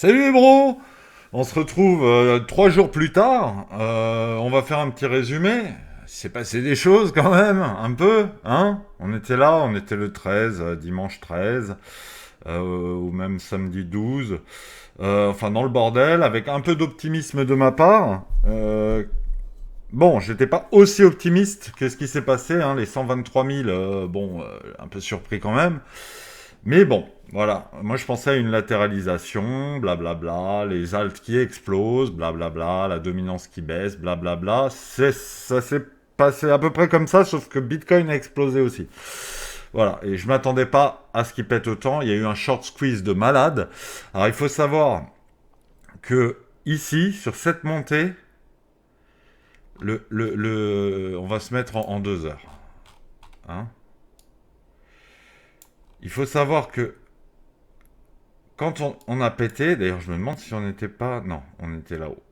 Salut les bros! On se retrouve 3 jours plus tard. On va faire un petit résumé. Il s'est passé des choses quand même, un peu, hein? On était là, on était le 13, dimanche 13, ou même samedi 12. Enfin, dans le bordel, avec un peu d'optimisme de ma part. Bon, j'étais pas aussi optimiste que ce qui s'est passé, hein, les 123 000, un peu surpris quand même. Mais bon, voilà. Moi, je pensais à une latéralisation, blablabla, les alts qui explosent, blablabla, la dominance qui baisse, blablabla. Ça s'est passé à peu près comme ça, sauf que Bitcoin a explosé aussi. Voilà. Et je m'attendais pas à ce qu'il pète autant. Il y a eu un short squeeze de malade. Alors, il faut savoir que ici, sur cette montée, on va se mettre en 2 heures. Hein. Il faut savoir que quand on a pété, d'ailleurs je me demande si on n'était pas... Non, on était là-haut.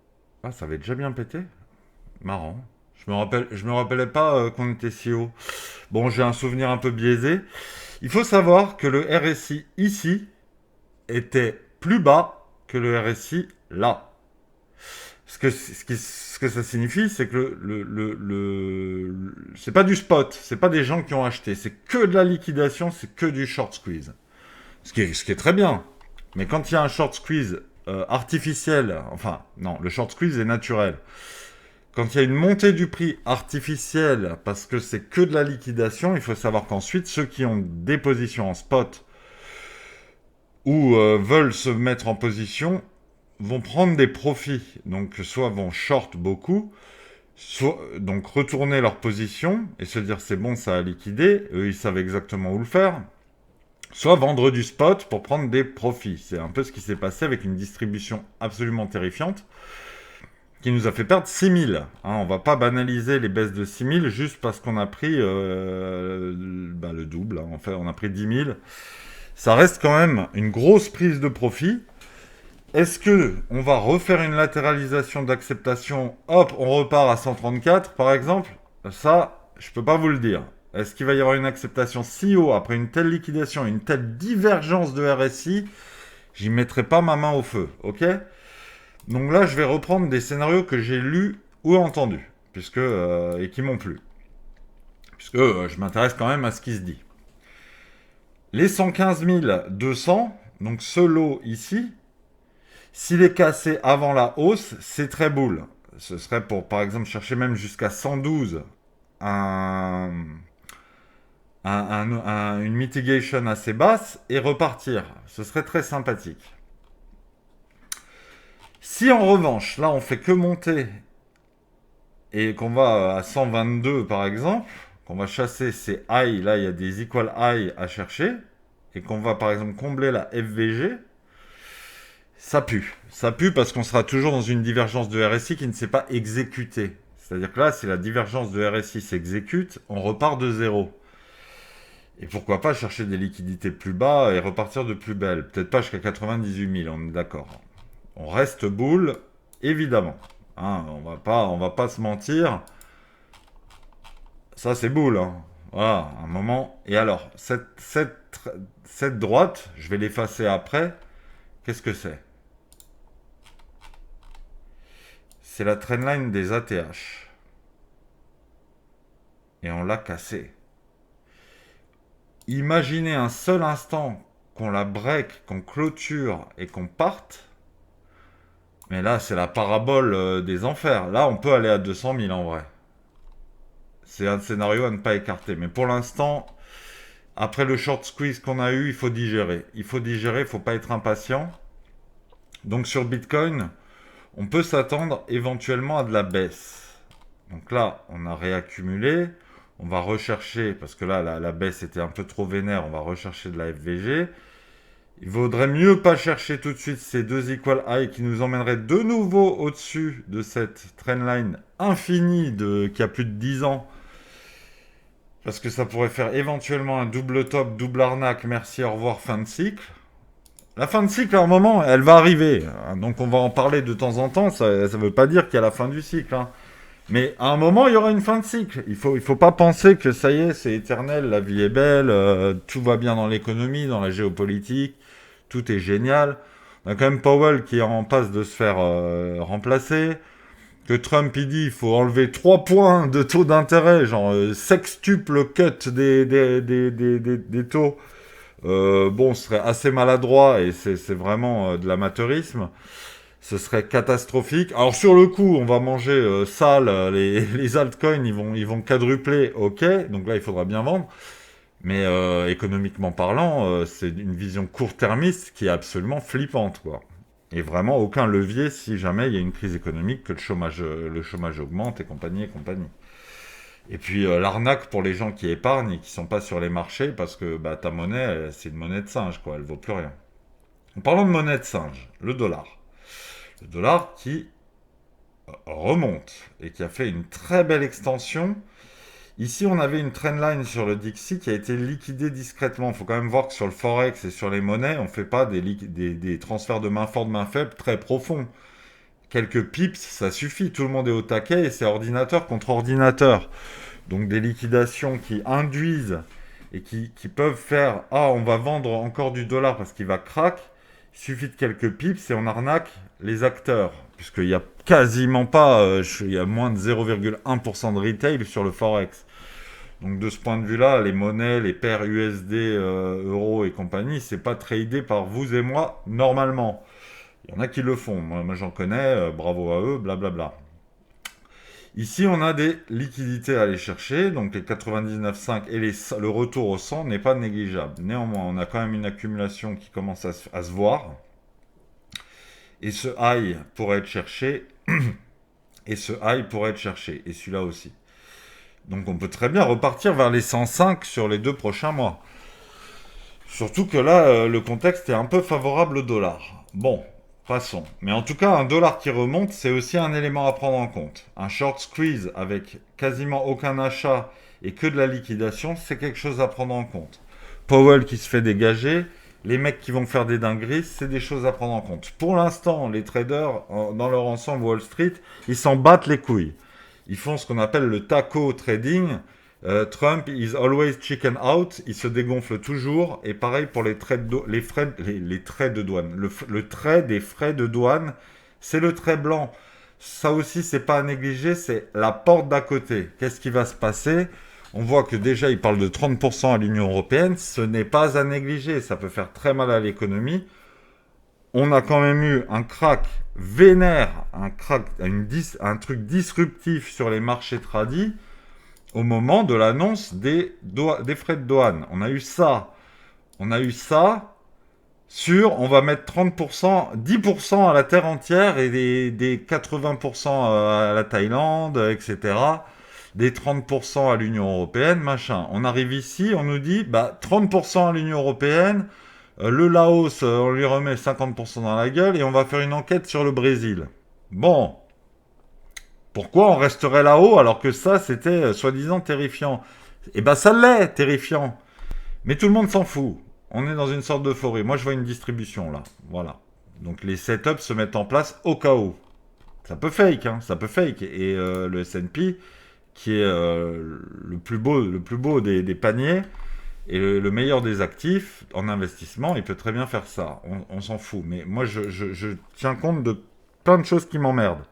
Ah, ça avait déjà bien pété. Marrant. Je me rappelais pas qu'on était si haut. Bon, j'ai un souvenir un peu biaisé. Il faut savoir que le RSI ici était plus bas que le RSI là. Ce que ça signifie, c'est que c'est pas du spot, c'est pas des gens qui ont acheté, c'est que de la liquidation, c'est que du short squeeze. Ce qui est très bien. Mais quand il y a un short squeeze artificiel, enfin, non, le short squeeze est naturel. Quand il y a une montée du prix artificielle, parce que c'est que de la liquidation, il faut savoir qu'ensuite, ceux qui ont des positions en spot ou veulent se mettre en position vont prendre des profits. Donc, soit vont short beaucoup, soit donc retourner leur position et se dire c'est bon, ça a liquidé. Eux, ils savent exactement où le faire. Soit vendre du spot pour prendre des profits. C'est un peu ce qui s'est passé avec une distribution absolument terrifiante qui nous a fait perdre 6 000. Hein, on va pas banaliser les baisses de 6 000 juste parce qu'on a pris le double. Hein, en fait, on a pris 10 000. Ça reste quand même une grosse prise de profit. Est-ce que on va refaire une latéralisation d'acceptation? Hop, on repart à 134 par exemple. Ça, je peux pas vous le dire. Est-ce qu'il va y avoir une acceptation si haut après une telle liquidation, une telle divergence de RSI? J'y mettrai pas ma main au feu, ok? Donc là, je vais reprendre des scénarios que j'ai lus ou entendus, et qui m'ont plu, puisque je m'intéresse quand même à ce qui se dit. Les 115 200, donc ce lot ici, s'il est cassé avant la hausse, c'est très boule. Ce serait pour, par exemple, chercher même jusqu'à 112 un, une mitigation assez basse et repartir. Ce serait très sympathique. Si en revanche, là, on fait que monter et qu'on va à 122 par exemple, qu'on va chasser ces high, là, il y a des equal high à chercher, et qu'on va par exemple combler la FVG, ça pue. Ça pue parce qu'on sera toujours dans une divergence de RSI qui ne s'est pas exécutée. C'est-à-dire que là, si la divergence de RSI s'exécute, on repart de zéro. Et pourquoi pas chercher des liquidités plus bas et repartir de plus belle. Peut-être pas jusqu'à 98 000, on est d'accord. On reste boule, évidemment. Hein, on va pas se mentir. Ça, c'est boule. Hein. Voilà, un moment. Et alors, cette droite, je vais l'effacer après. Qu'est-ce que c'est? C'est la trendline des ATH. Et on l'a cassée. Imaginez un seul instant qu'on la break, qu'on clôture et qu'on parte. Mais là, c'est la parabole des enfers. Là, on peut aller à 200 000 en vrai. C'est un scénario à ne pas écarter. Mais pour l'instant, après le short squeeze qu'on a eu, il faut digérer. Il faut digérer, il ne faut pas être impatient. Donc sur Bitcoin, on peut s'attendre éventuellement à de la baisse. Donc là, on a réaccumulé. On va rechercher, parce que là, la baisse était un peu trop vénère, on va rechercher de la FVG. Il vaudrait mieux pas chercher tout de suite ces deux equal high qui nous emmèneraient de nouveau au-dessus de cette trendline infinie qui a plus de 10 ans. Parce que ça pourrait faire éventuellement un double top, double arnaque, merci, au revoir, fin de cycle. La fin de cycle, à un moment, elle va arriver. Donc on va en parler de temps en temps, ça ne veut pas dire qu'il y a la fin du cycle. Hein. Mais à un moment, il y aura une fin de cycle. Il faut pas penser que ça y est, c'est éternel, la vie est belle, tout va bien dans l'économie, dans la géopolitique, tout est génial. On a quand même Powell qui est en passe de se faire remplacer. Que Trump, il dit il faut enlever 3 points de taux d'intérêt, genre sextuple cut des taux. Bon, ce serait assez maladroit et c'est vraiment de l'amateurisme. Ce serait catastrophique. Alors sur le coup, on va manger sale, les altcoins, ils vont quadrupler, ok, donc là, il faudra bien vendre. Mais économiquement parlant, c'est une vision court-termiste qui est absolument flippante, quoi. Et vraiment aucun levier si jamais il y a une crise économique, que le chômage augmente et compagnie et compagnie. Et puis l'arnaque pour les gens qui épargnent et qui sont pas sur les marchés parce que bah, ta monnaie, c'est une monnaie de singe, quoi, elle vaut plus rien. En parlant de monnaie de singe, le dollar. Le dollar qui remonte et qui a fait une très belle extension. Ici, on avait une trendline sur le Dixie qui a été liquidée discrètement. Il faut quand même voir que sur le Forex et sur les monnaies, on ne fait pas des transferts de main forte, main faible très profonds. Quelques pips, ça suffit. Tout le monde est au taquet et c'est ordinateur contre ordinateur. Donc des liquidations qui induisent et qui peuvent faire « Ah, on va vendre encore du dollar parce qu'il va crack », il suffit de quelques pips et on arnaque les acteurs. Puisqu'il n'y a quasiment pas, il y a moins de 0,1% de retail sur le Forex. Donc de ce point de vue-là, les monnaies, les paires USD, euros et compagnie, c'est pas tradé par vous et moi normalement. Il y en a qui le font, moi j'en connais, bravo à eux, blablabla. Ici, on a des liquidités à aller chercher, donc les 99,5 et le retour au 100 n'est pas négligeable. Néanmoins, on a quand même une accumulation qui commence à se voir. Et ce high pourrait être cherché, et ce high pourrait être cherché, et celui-là aussi. Donc on peut très bien repartir vers les 105 sur les 2 prochains mois. Surtout que là, le contexte est un peu favorable au dollar. Bon, passons. Mais en tout cas, un dollar qui remonte, c'est aussi un élément à prendre en compte. Un short squeeze avec quasiment aucun achat et que de la liquidation, c'est quelque chose à prendre en compte. Powell qui se fait dégager, les mecs qui vont faire des dingueries, c'est des choses à prendre en compte. Pour l'instant, les traders, dans leur ensemble Wall Street, ils s'en battent les couilles. Ils font ce qu'on appelle le taco trading. Trump is always chicken out. Il se dégonfle toujours. Et pareil pour les traits de douane. Le trait des frais de douane, c'est le trait blanc. Ça aussi, c'est pas à négliger. C'est la porte d'à côté. Qu'est-ce qui va se passer? On voit que déjà, il parle de 30% à l'Union européenne. Ce n'est pas à négliger. Ça peut faire très mal à l'économie. On a quand même eu un crack vénère, un truc disruptif sur les marchés tradis au moment de l'annonce des frais de douane. On a eu ça sur, on va mettre 30%, 10% à la terre entière et des 80% à la Thaïlande, etc. Des 30% à l'Union européenne, machin. On arrive ici, on nous dit, 30% à l'Union européenne, le Laos, on lui remet 50% dans la gueule et on va faire une enquête sur le Brésil. Bon, pourquoi on resterait là-haut alors que ça, c'était soi-disant terrifiant? Eh ben ça l'est, terrifiant. Mais tout le monde s'en fout. On est dans une sorte d'euphorie. Moi, je vois une distribution là. Voilà. Donc les setups se mettent en place au cas où. Ça peut fake, hein, ça peut fake. Et le S&P, qui est le plus beau des paniers, et le meilleur des actifs en investissement, il peut très bien faire ça. On s'en fout. Mais moi, je tiens compte de plein de choses qui m'emmerdent.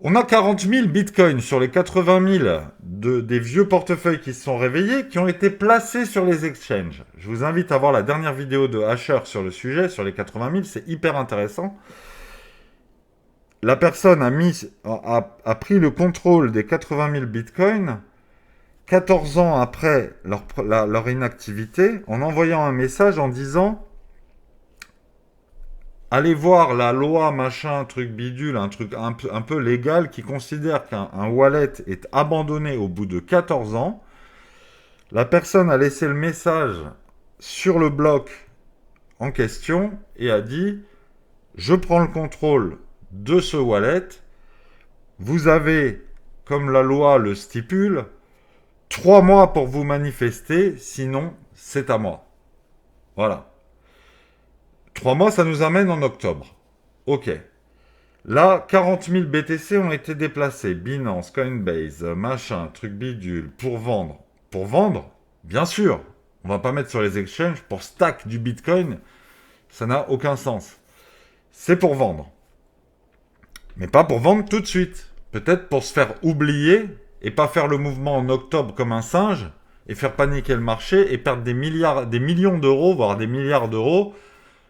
On a 40 000 bitcoins sur les 80 000 des vieux portefeuilles qui se sont réveillés, qui ont été placés sur les exchanges. Je vous invite à voir la dernière vidéo de Asher sur le sujet, sur les 80 000, c'est hyper intéressant. La personne a pris le contrôle des 80 000 bitcoins 14 ans après leur inactivité, en envoyant un message en disant « Allez voir la loi machin, truc bidule, un truc un peu légal qui considère qu'un wallet est abandonné au bout de 14 ans. » La personne a laissé le message sur le bloc en question et a dit « Je prends le contrôle de ce wallet. Vous avez, comme la loi le stipule, 3 mois pour vous manifester, sinon c'est à moi. » Voilà. 3 mois, ça nous amène en octobre. Ok. Là, 40 000 BTC ont été déplacés. Binance, Coinbase, machin, truc bidule, pour vendre. Pour vendre, bien sûr. On va pas mettre sur les exchanges pour stack du Bitcoin. Ça n'a aucun sens. C'est pour vendre. Mais pas pour vendre tout de suite. Peut-être pour se faire oublier et pas faire le mouvement en octobre comme un singe et faire paniquer le marché et perdre des milliards, des millions d'euros, voire des milliards d'euros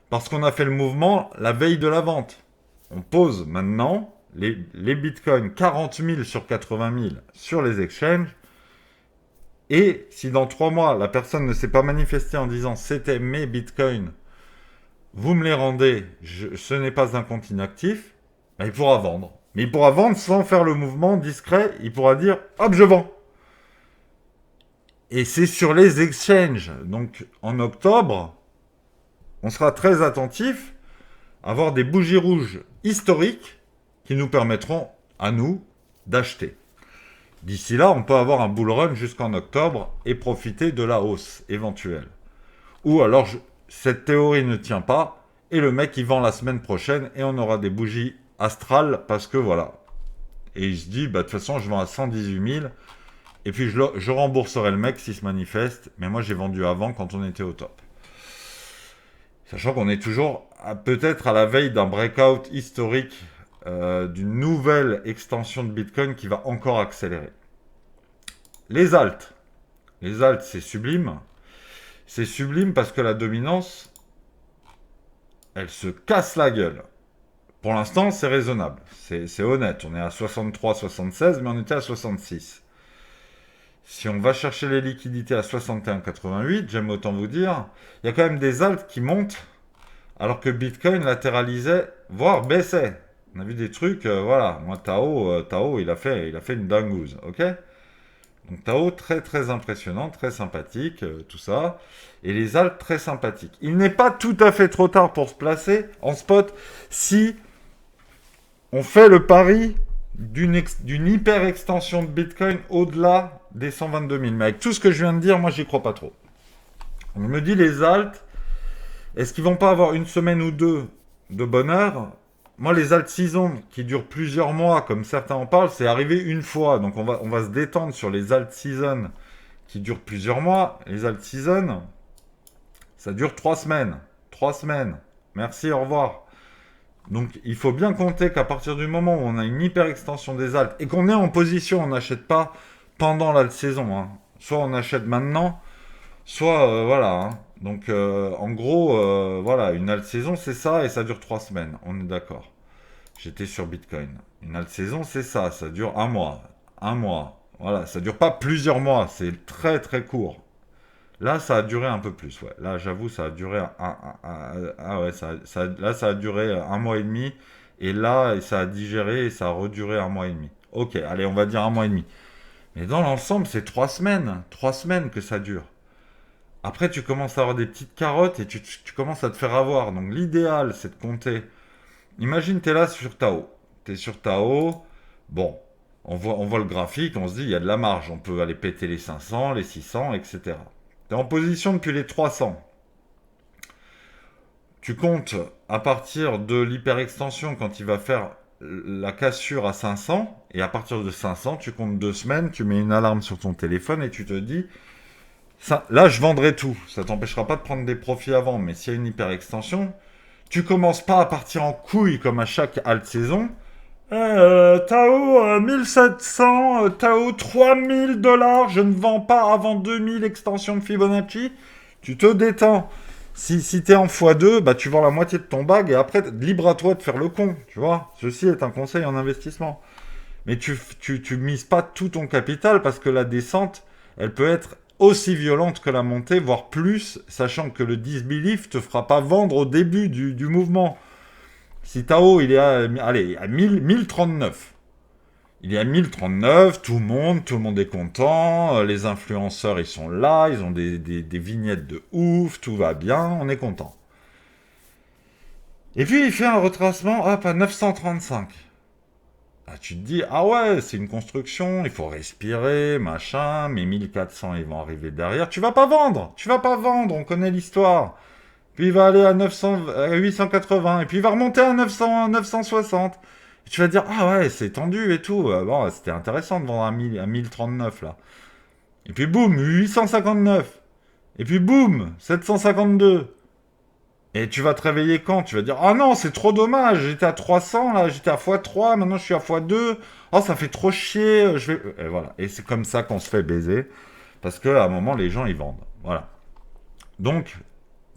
parce qu'on a fait le mouvement la veille de la vente. On pose maintenant les bitcoins 40 000 sur 80 000 sur les exchanges. Et si dans 3 mois, la personne ne s'est pas manifestée en disant c'était mes bitcoins, vous me les rendez, ce n'est pas un compte inactif, ben, il pourra vendre. Mais il pourra vendre sans faire le mouvement discret. Il pourra dire hop, je vends. Et c'est sur les exchanges. Donc en octobre, on sera très attentif à avoir des bougies rouges historiques qui nous permettront à nous d'acheter. D'ici là, on peut avoir un bull run jusqu'en octobre et profiter de la hausse éventuelle. Ou alors, cette théorie ne tient pas et le mec il vend la semaine prochaine et on aura des bougies astrales parce que voilà. Et il se dit, bah de toute façon, je vends à 118 000 et puis je rembourserai le mec s'il se manifeste. Mais moi, j'ai vendu avant quand on était au top. Sachant qu'on est toujours peut-être à la veille d'un breakout historique d'une nouvelle extension de Bitcoin qui va encore accélérer. Les alts. Les alts, c'est sublime. C'est sublime parce que la dominance, elle se casse la gueule. Pour l'instant, c'est raisonnable. C'est honnête. On est à 63, 76, mais on était à 66. Si on va chercher les liquidités à 61, 88, j'aime autant vous dire, il y a quand même des alts qui montent alors que Bitcoin latéralisait, voire baissait. On a vu des trucs, voilà. Moi, Tao, il a fait une dingouse, ok? Donc Tao, très très impressionnant, très sympathique, tout ça. Et les alts, très sympathiques. Il n'est pas tout à fait trop tard pour se placer en spot si on fait le pari d'une hyper extension de Bitcoin au-delà des 122 000. Mais avec tout ce que je viens de dire, moi, j'y crois pas trop. On me dit les alts, est-ce qu'ils vont pas avoir une semaine ou deux de bonheur? Moi, les alt seasons qui durent plusieurs mois, comme certains en parlent, c'est arrivé une fois. Donc, on va se détendre sur les alt seasons qui durent plusieurs mois. Les alt seasons, ça dure 3 semaines. 3 semaines. Merci, au revoir. Donc, il faut bien compter qu'à partir du moment où on a une hyper extension des alts et qu'on est en position, on n'achète pas pendant l'alt saison. Hein. Soit on achète maintenant, soit voilà. Hein. Donc, en gros, voilà, une alt saison, c'est ça et ça dure 3 semaines. On est d'accord. J'étais sur Bitcoin. Une alt saison, c'est ça. Ça dure un mois. Un mois. Voilà, ça dure pas plusieurs mois. C'est très très court. Là, ça a duré un peu plus. Ouais. Là, j'avoue, ça a duré ouais, là, ça a duré un mois et demi. Et là, ça a digéré et ça a reduré un mois et demi. Ok, allez, on va dire un mois et demi. Mais dans l'ensemble, c'est 3 semaines. 3 semaines que ça dure. Après, tu commences à avoir des petites carottes et tu commences à te faire avoir. Donc, l'idéal, c'est de compter. Imagine, tu es là sur Tao. Tu es sur Tao. Bon, on voit le graphique, on se dit, il y a de la marge. On peut aller péter les 500, les 600, etc. Tu es en position depuis les 300. Tu comptes à partir de l'hyperextension quand il va faire la cassure à 500. Et à partir de 500, tu comptes 2 semaines, tu mets une alarme sur ton téléphone et tu te dis... Ça, là, je vendrai tout. Ça t'empêchera pas de prendre des profits avant. Mais s'il y a une hyper extension, tu commences pas à partir en couille comme à chaque alt saison. Tao 1700, Tao 3000 $, je ne vends pas avant 2000 extensions de Fibonacci. Tu te détends. Si t'es en x2, bah tu vends la moitié de ton bag et après, libre à toi de faire le con. Tu vois, ceci est un conseil en investissement. Mais tu mises pas tout ton capital parce que la descente, elle peut être aussi violente que la montée, voire plus, sachant que le disbelief te fera pas vendre au début du mouvement. Si Tao, il est à 1039. Il est à 1039, tout le monde est content, les influenceurs, ils sont là, ils ont des vignettes de ouf, tout va bien, on est content. Et puis, il fait un retracement, hop, à 935. Ah, tu te dis, ah ouais, c'est une construction, il faut respirer, machin, mais 1400, ils vont arriver derrière. Tu vas pas vendre, on connaît l'histoire. Puis il va aller à 900, à 880, et puis il va remonter à 900, à 960. Et tu vas dire, ah ouais, c'est tendu et tout. Bon, c'était intéressant de vendre à 1039 là. Et puis boum, 859. Et puis boum, 752. Et tu vas te réveiller quand? Tu vas dire, ah non, c'est trop dommage, j'étais à 300, là, j'étais à x3, maintenant je suis à x2. Oh, ça fait trop chier, je vais... Et voilà. Et c'est comme ça qu'on se fait baiser, parce qu'à un moment, les gens, ils vendent. Voilà. Donc,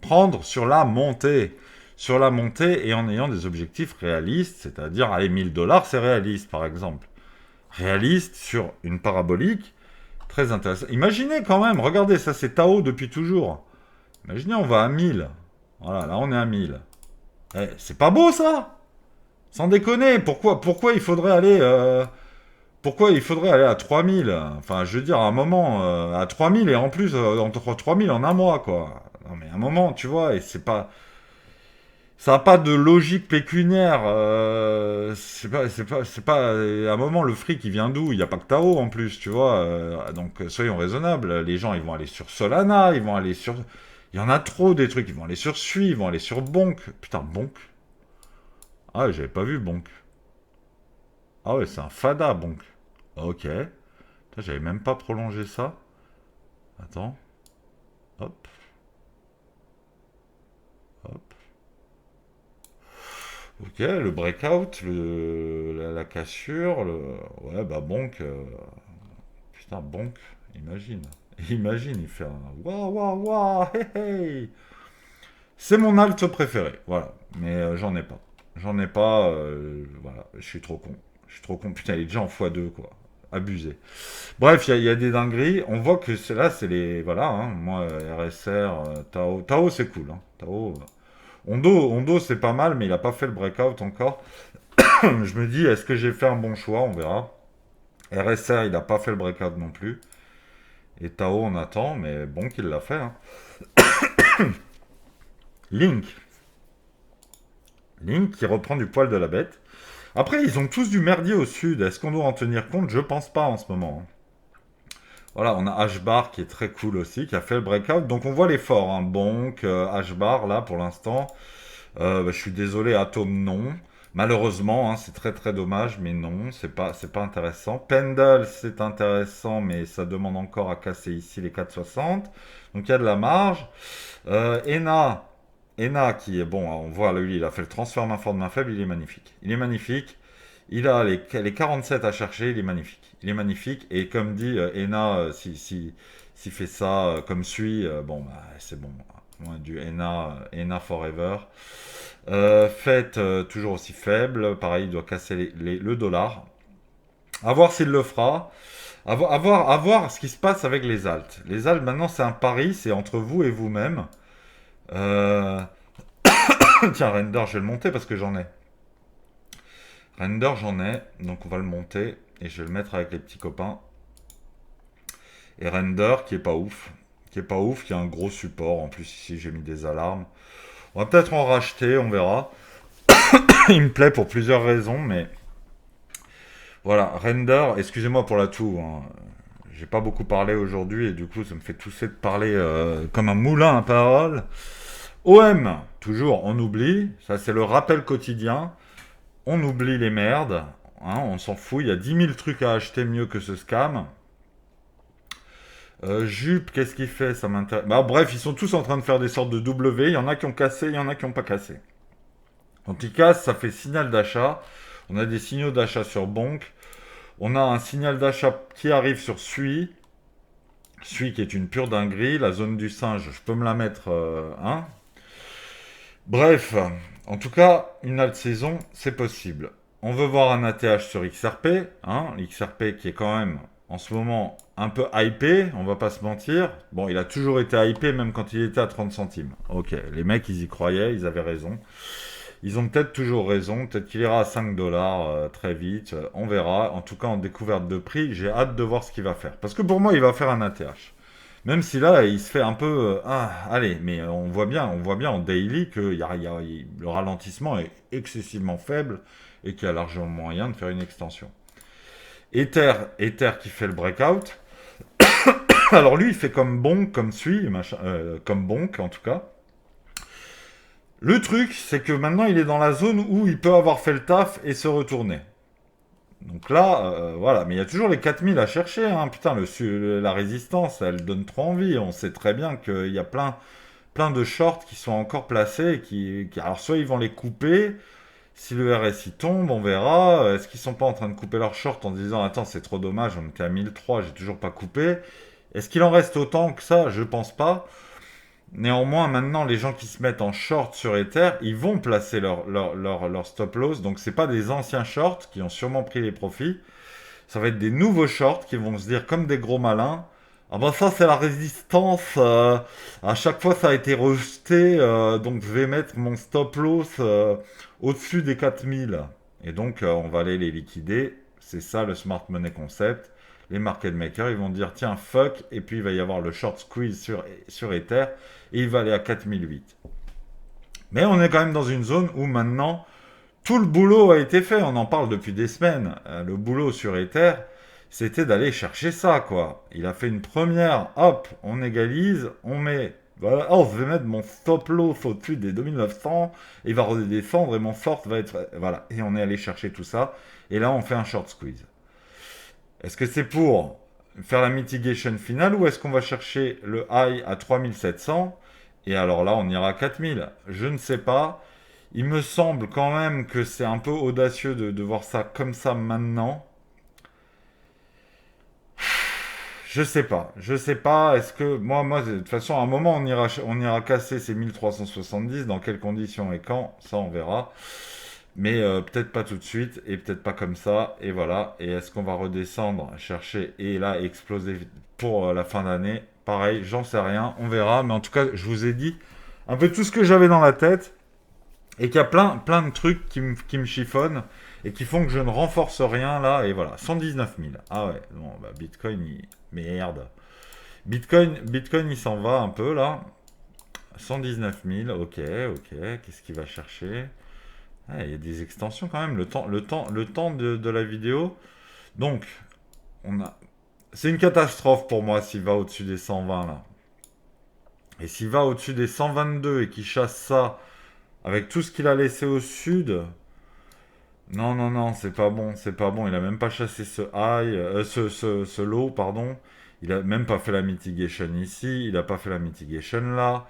prendre sur la montée. Sur la montée et en ayant des objectifs réalistes, c'est-à-dire, allez, 1000 $, c'est réaliste, par exemple. Réaliste sur une parabolique, très intéressant. Imaginez quand même, regardez, ça c'est Tao depuis toujours. Imaginez, on va à 1000. Voilà, là on est à 1000. Eh, c'est pas beau ça? Sans déconner, pourquoi il faudrait aller à 3000? Enfin, je veux dire, à un moment, à 3000 et en plus, entre 3000 en un mois, quoi. Non, mais à un moment, tu vois, et c'est pas. Ça n'a pas de logique pécuniaire. À un moment, le fric, il vient d'où? Il n'y a pas que Tao en plus, tu vois. Donc, soyons raisonnables. Les gens, ils vont aller sur Solana, ils vont aller sur. Il y en a trop des trucs. Ils vont aller sur Sui, ils vont aller sur Bonk. Putain, Bonk. Ah, ouais, j'avais pas vu Bonk. Ah ouais, c'est un fada, Bonk. Ok. Putain, j'avais même pas prolongé ça. Attends. Hop, hop. Ok, le breakout, la cassure, ouais, bah Bonk. Putain, Bonk, imagine. Imagine, il fait un waouh, waouh, waouh, hey, hey. C'est mon alt préféré, voilà. Mais j'en ai pas. J'en ai pas, voilà. Je suis trop con. Je suis trop con. Putain, il est déjà en x2, quoi. Abusé. Bref, il y a des dingueries. On voit que là, c'est les. Voilà, hein. Moi, RSR, Tao. Tao, c'est cool, hein. Tao. Hondo, c'est pas mal, mais il a pas fait le breakout encore. Je me dis, est-ce que j'ai fait un bon choix? On verra. RSR, il a pas fait le breakout non plus. Et Tao, on attend, mais bon qu'il l'a fait, hein. Link. Link qui reprend du poil de la bête. Après, ils ont tous du merdier au sud. Est-ce qu'on doit en tenir compte? Je pense pas en ce moment, hein. Voilà, on a H-Bar qui est très cool aussi, qui a fait le breakout. Donc on voit les forts, hein. Bonk, H-Bar là pour l'instant. Bah, je suis désolé, Atom non. Malheureusement, hein, c'est très très dommage, mais non, c'est pas intéressant. Pendle, c'est intéressant, mais ça demande encore à casser ici les 4,60. Donc il y a de la marge. Ena, Ena qui est bon, on voit lui, il a fait le transfert main forte, main faible, il est magnifique. Il est magnifique. Il a les 47 à chercher, il est magnifique. Il est magnifique. Et comme dit Ena, s'il fait ça comme suit, bon, bah, c'est bon. Moi, du Ena Forever. Faites toujours aussi faible. Pareil, il doit casser le dollar. À voir s'il le fera. À voir ce qui se passe avec les alts. Les alts, maintenant, c'est un pari. C'est entre vous et vous-même. Euh... Tiens, Render, je vais le monter parce que j'en ai. Render, j'en ai. Donc, on va le monter. Et je vais le mettre avec les petits copains. Et Render, qui est pas ouf. Qui est pas ouf, qui a un gros support. En plus, ici, j'ai mis des alarmes. On va peut-être en racheter, on verra. Il me plaît pour plusieurs raisons, mais voilà, Render, excusez-moi pour la toux, hein. J'ai pas beaucoup parlé aujourd'hui et du coup ça me fait tousser de parler comme un moulin à parole. OM, toujours, on oublie, ça c'est le rappel quotidien, on oublie les merdes, hein, on s'en fout, il y a 10 000 trucs à acheter mieux que ce scam. Jupe, qu'est-ce qu'il fait? Ça m'intéresse. Bah, bref, ils sont tous en train de faire des sortes de W, il y en a qui ont cassé, il y en a qui n'ont pas cassé. Quand ils cassent, ça fait signal d'achat. On a des signaux d'achat sur Bonk. On a un signal d'achat qui arrive sur Sui. Sui qui est une pure dinguerie. La zone du singe, je peux me la mettre. Hein. Bref, en tout cas, une halte saison, c'est possible. On veut voir un ATH sur XRP. Hein, XRP qui est quand même en ce moment un peu hypé, on va pas se mentir. Bon, il a toujours été hypé même quand il était à 30 centimes. Ok, les mecs, ils y croyaient, ils avaient raison. Ils ont peut-être toujours raison, peut-être qu'il ira à 5 $ très vite, on verra. En tout cas, en découverte de prix, j'ai hâte de voir ce qu'il va faire. Parce que pour moi, il va faire un ATH. Même si là, il se fait un peu... allez, mais on voit bien en daily que le ralentissement est excessivement faible et qu'il y a largement moyen de faire une extension. Ether qui fait le breakout. Alors lui, il fait comme Bonk, comme Sui, comme Bonk en tout cas. Le truc, c'est que maintenant, il est dans la zone où il peut avoir fait le taf et se retourner. Donc là, voilà. Mais il y a toujours les 4000 à chercher, hein. Putain, la résistance, elle donne trop envie. On sait très bien qu'il y a plein plein de shorts qui sont encore placés, alors soit ils vont les couper, si le RSI tombe, on verra. Est-ce qu'ils sont pas en train de couper leurs shorts en disant attends c'est trop dommage, on était à 1003, j'ai toujours pas coupé. Est-ce qu'il en reste autant que ça? Je pense pas. Néanmoins, maintenant, les gens qui se mettent en short sur Ether, ils vont placer leur stop loss. Donc, c'est pas des anciens shorts qui ont sûrement pris les profits. Ça va être des nouveaux shorts qui vont se dire comme des gros malins. Ah ben ça, c'est la résistance. À chaque fois, ça a été rejeté. Donc, je vais mettre mon stop loss au-dessus des 4000. Et donc, on va aller les liquider. C'est ça le smart money concept. Les market makers, ils vont dire tiens, fuck. Et puis, il va y avoir le short squeeze sur Ether. Et il va aller à 4008. Mais on est quand même dans une zone où maintenant, tout le boulot a été fait. On en parle depuis des semaines. Le boulot sur Ether, c'était d'aller chercher ça, quoi. Il a fait une première, hop, on égalise, on met... Voilà, oh, je vais mettre mon stop loss au-dessus des 2900, il va redescendre et mon short va être... Voilà, et on est allé chercher tout ça. Et là, on fait un short squeeze. Est-ce que c'est pour faire la mitigation finale ou est-ce qu'on va chercher le high à 3700 et alors là, on ira à 4000? Je ne sais pas. Il me semble quand même que c'est un peu audacieux de voir ça comme ça maintenant. Je sais pas. Je sais pas. Est-ce que moi, de toute façon, à un moment, on ira casser ces 1370. Dans quelles conditions et quand? Ça, on verra. Mais peut-être pas tout de suite et peut-être pas comme ça. Et voilà. Et est-ce qu'on va redescendre, chercher et là exploser pour la fin d'année? Pareil, j'en sais rien. On verra. Mais en tout cas, je vous ai dit un peu tout ce que j'avais dans la tête. Et qu'il y a plein de trucs qui me chiffonnent et qui font que je ne renforce rien là. Et voilà, 119 000. Ah ouais, bon, bah Bitcoin, merde. Bitcoin, il s'en va un peu là. 119 000, ok. Qu'est-ce qu'il va chercher? Ah, il y a des extensions quand même. Le temps de la vidéo. Donc, c'est une catastrophe pour moi s'il va au-dessus des 120 là. Et s'il va au-dessus des 122 et qu'il chasse ça avec tout ce qu'il a laissé au sud, non, c'est pas bon, c'est pas bon. Il a même pas chassé ce high, ce low, pardon. Il a même pas fait la mitigation ici, il a pas fait la mitigation là.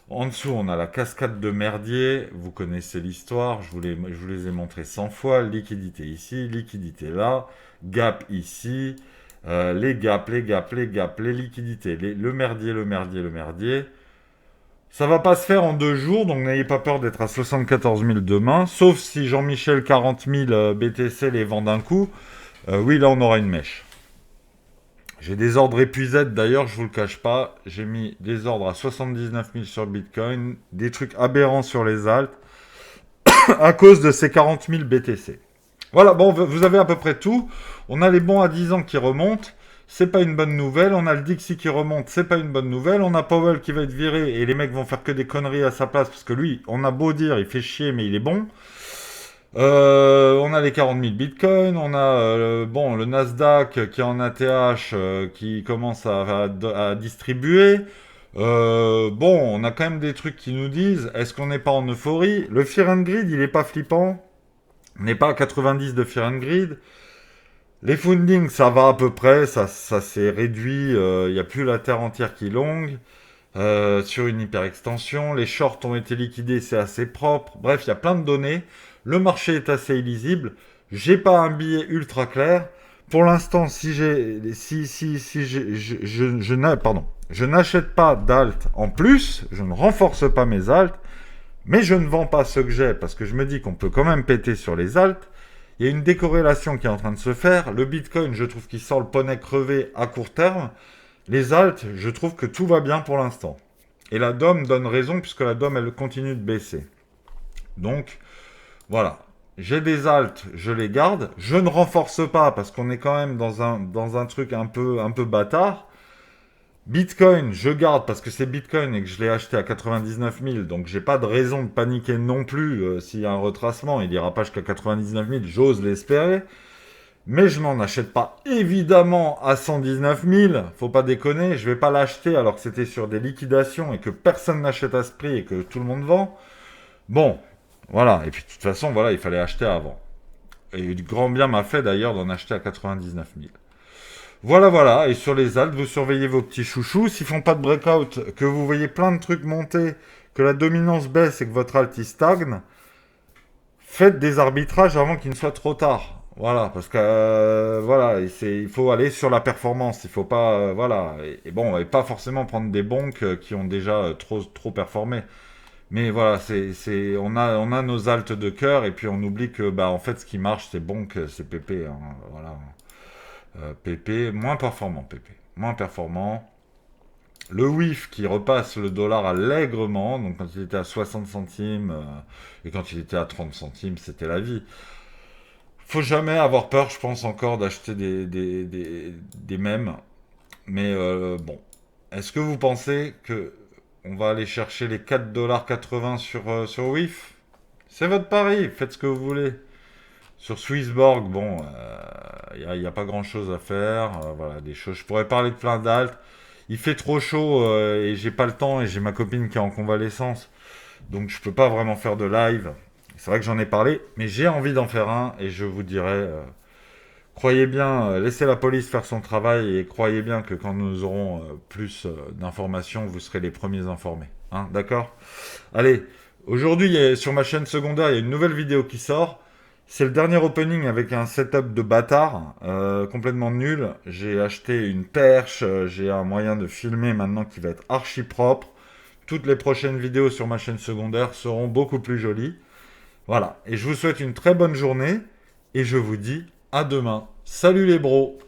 En dessous, on a la cascade de merdier. Vous connaissez l'histoire, je vous les ai montrés 100 fois. Liquidité ici, liquidité là, gap ici, les gaps, les liquidités, le merdier. Ça va pas se faire en 2 jours, donc n'ayez pas peur d'être à 74 000 demain, sauf si Jean-Michel 40 000 BTC les vend d'un coup. Oui, là, on aura une mèche. J'ai des ordres épuisettes, d'ailleurs, je vous le cache pas. J'ai mis des ordres à 79 000 sur Bitcoin, des trucs aberrants sur les alts, à cause de ces 40 000 BTC. Voilà, bon, vous avez à peu près tout. On a les bons à 10 ans qui remontent. C'est pas une bonne nouvelle. On a le Dixie qui remonte, c'est pas une bonne nouvelle. On a Powell qui va être viré et les mecs vont faire que des conneries à sa place parce que lui, on a beau dire, il fait chier, mais il est bon. On a les 40 000 bitcoins, on a le Nasdaq qui est en ATH qui commence à distribuer. On a quand même des trucs qui nous disent, est-ce qu'on n'est pas en euphorie? Le Fear and Greed, il est pas flippant. On n'est pas à 90 de Fear and Greed. Les fundings, ça va à peu près, ça s'est réduit, il n'y a plus la terre entière qui longue. Sur une hyperextension, les shorts ont été liquidés, c'est assez propre. Bref, il y a plein de données. Le marché est assez illisible. J'ai pas un billet ultra clair. Pour l'instant, je n'achète pas d'alt en plus, je ne renforce pas mes alts, mais je ne vends pas ceux que j'ai parce que je me dis qu'on peut quand même péter sur les alts. Il y a une décorrélation qui est en train de se faire. Le Bitcoin, je trouve qu'il sort le poney crevé à court terme. Les alts, je trouve que tout va bien pour l'instant. Et la DOM donne raison puisque la DOM, elle continue de baisser. Donc, voilà. J'ai des alts, je les garde. Je ne renforce pas parce qu'on est quand même dans un truc un peu bâtard. Bitcoin, je garde parce que c'est Bitcoin et que je l'ai acheté à 99 000. Donc, j'ai pas de raison de paniquer non plus s'il y a un retracement. Il ira pas jusqu'à 99 000, j'ose l'espérer. Mais je n'en achète pas évidemment à 119 000. Faut pas déconner. Je vais pas l'acheter alors que c'était sur des liquidations et que personne n'achète à ce prix et que tout le monde vend. Bon, voilà. Et puis de toute façon, voilà, il fallait acheter avant. Et du grand bien m'a fait d'ailleurs d'en acheter à 99 000. Voilà, voilà. Et sur les altes, vous surveillez vos petits chouchous. S'ils font pas de breakout, que vous voyez plein de trucs monter, que la dominance baisse et que votre alt il stagne, faites des arbitrages avant qu'il ne soit trop tard. Voilà, parce que voilà, il faut aller sur la performance. Il faut pas, voilà, et bon, et pas forcément prendre des bonks qui ont déjà trop performé. Mais voilà, on a nos altes de cœur et puis on oublie que bah en fait ce qui marche c'est bonk, c'est PP. Hein, voilà, PP moins performant, PP moins performant. Le WIF qui repasse le dollar allègrement, donc quand il était à 60 centimes et quand il était à 30 centimes, c'était la vie. Faut jamais avoir peur, je pense encore, d'acheter des mèmes. Mais bon, est-ce que vous pensez que on va aller chercher les 4,80$ sur WIF? C'est votre pari, faites ce que vous voulez. Sur Swissborg, bon, il y a pas grand-chose à faire. Voilà, des choses. Je pourrais parler de plein d'altes. Il fait trop chaud et j'ai pas le temps et j'ai ma copine qui est en convalescence. Donc je peux pas vraiment faire de live. C'est vrai que j'en ai parlé, mais j'ai envie d'en faire un et je vous dirai, croyez bien, laissez la police faire son travail et croyez bien que quand nous aurons plus d'informations, vous serez les premiers informés. Hein, d'accord? Allez, aujourd'hui sur ma chaîne secondaire, il y a une nouvelle vidéo qui sort. C'est le dernier opening avec un setup de bâtard, complètement nul. J'ai acheté une perche, j'ai un moyen de filmer maintenant qui va être archi propre. Toutes les prochaines vidéos sur ma chaîne secondaire seront beaucoup plus jolies. Voilà, et je vous souhaite une très bonne journée et je vous dis à demain. Salut les bros!